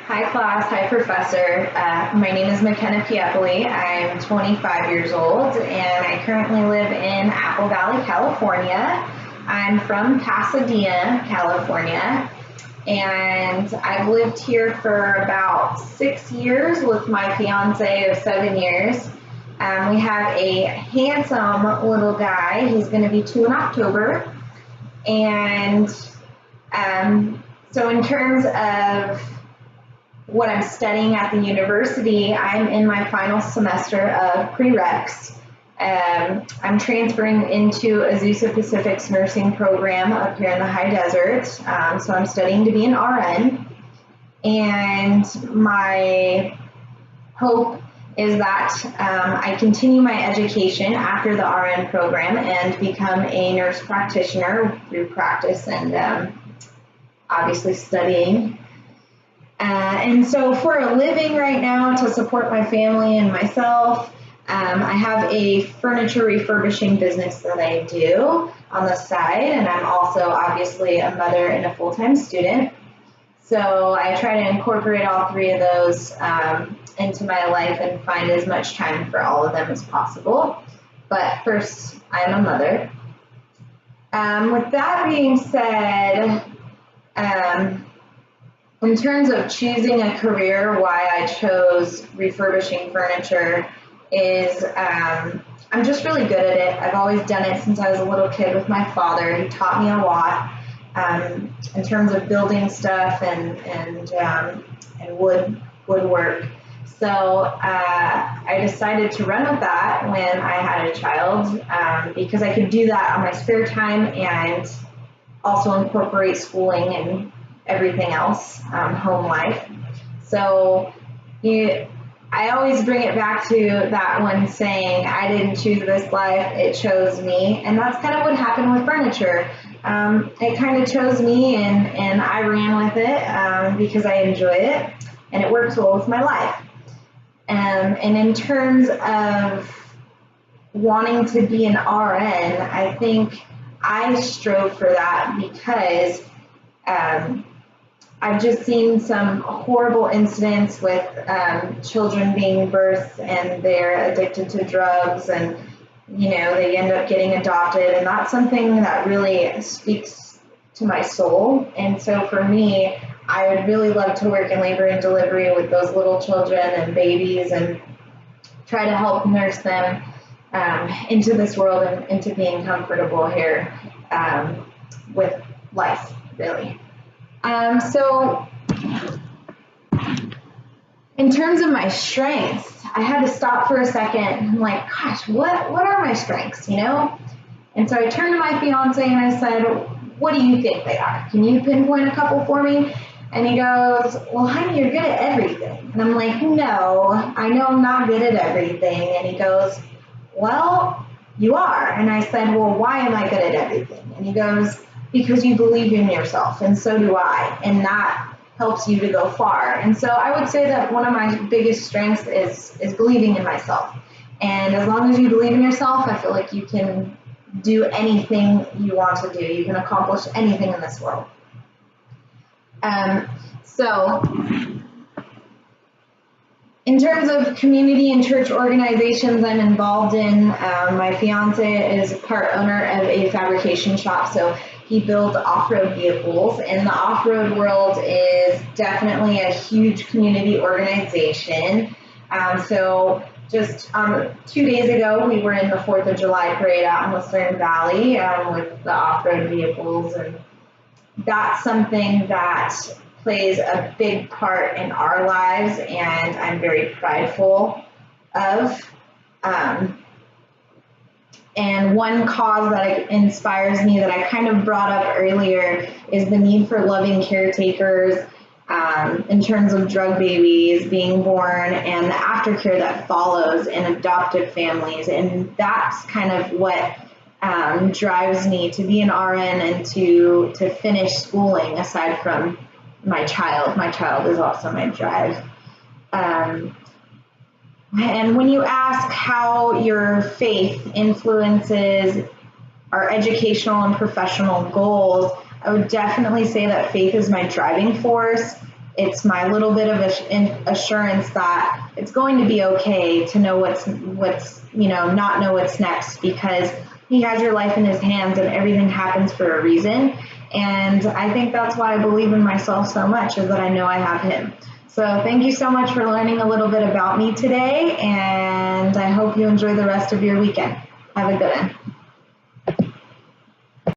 Hi class, hi professor. My name is McKenna Piepoli. I'm 25 years old and I currently live in Apple Valley, California. I'm from Pasadena, California, and I've lived here for about 6 years with my fiance of 7 years. We have a handsome little guy. He's going to be 2 in October. And so in terms of what I'm studying at the university, I'm in my final semester of prereqs. I'm transferring into Azusa Pacific's nursing program up here in the high desert. So I'm studying to be an RN. And my hope is that I continue my education after the RN program and become a nurse practitioner through practice and obviously studying. And so for a living right now, to support my family and myself, I have a furniture refurbishing business that I do on the side, and I'm also obviously a mother and a full-time student. So I try to incorporate all three of those into my life and find as much time for all of them as possible. But first, I'm a mother. With that being said, in terms of choosing a career, why I chose refurbishing furniture is I'm just really good at it. I've always done it since I was a little kid with my father. He taught me a lot in terms of building stuff and woodwork. So I decided to run with that when I had a child because I could do that on my spare time and also incorporate schooling and everything else, home life. So I always bring it back to that one saying, I didn't choose this life, it chose me. And that's kind of what happened with furniture. It kind of chose me and I ran with it because I enjoy it and it works well with my life. And in terms of wanting to be an RN, I think I strove for that because I've just seen some horrible incidents with children being birthed and they're addicted to drugs and, you know, they end up getting adopted. And that's something that really speaks to my soul. And so for me, I would really love to work in labor and delivery with those little children and babies and try to help nurse them into this world and into being comfortable here with life, really. So in terms of my strengths, I had to stop for a second. I'm like, gosh, what are my strengths, you know? And so I turned to my fiance and I said, what do you think they are? Can you pinpoint a couple for me? And he goes, well, honey, you're good at everything. And I'm like, no, I know I'm not good at everything. And he goes, well, you are. And I said, well, why am I good at everything? And he goes, because you believe in yourself, and so do I, and that helps you to go far. And so I would say that one of my biggest strengths is believing in myself. And as long as you believe in yourself, I feel like you can do anything you want to do. You can accomplish anything in this world. So in terms of community and church organizations I'm involved in, my fiance is part owner of a fabrication shop, so he builds off-road vehicles, and the off-road world is definitely a huge community organization. So just 2 days ago, we were in the 4th of July parade out in Lucerne Valley with the off-road vehicles, and that's something that plays a big part in our lives, and I'm very prideful of. And one cause that inspires me that I kind of brought up earlier is the need for loving caretakers in terms of drug babies being born and the aftercare that follows in adoptive families. And that's kind of what drives me to be an RN and to finish schooling aside from my child. My child is also my drive. And when you ask how your faith influences our educational and professional goals, I would definitely say that faith is my driving force. it's my little bit of assurance that it's going to be okay to know what's not know what's next, because he has your life in his hands and everything happens for a reason. And I think that's why I believe in myself so much, is that I know I have him. So thank you so much for learning a little bit about me today, and I hope you enjoy the rest of your weekend. Have a good one.